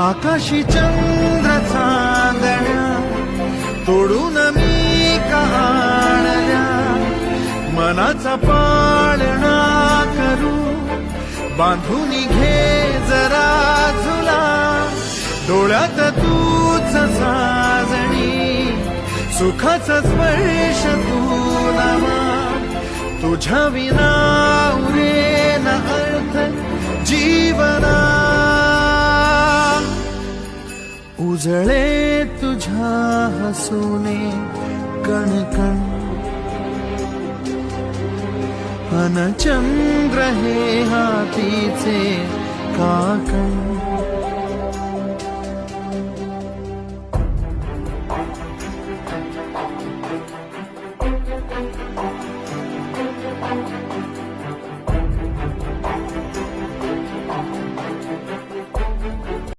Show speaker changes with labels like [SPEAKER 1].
[SPEAKER 1] आकाशी चंद्र चांदण्या तोडून मी कहाणल्या, मनाचा पाळणा करू बांधून घे जरा झुला, डोळ्यात तूच साजणी सुखाचा स्पर्श तुला, तुझ्या विना उरेन अर्थ जीवना, उजळे तुझ्या हसूने कणकण, अन चंद्र हे हातीचे काकण.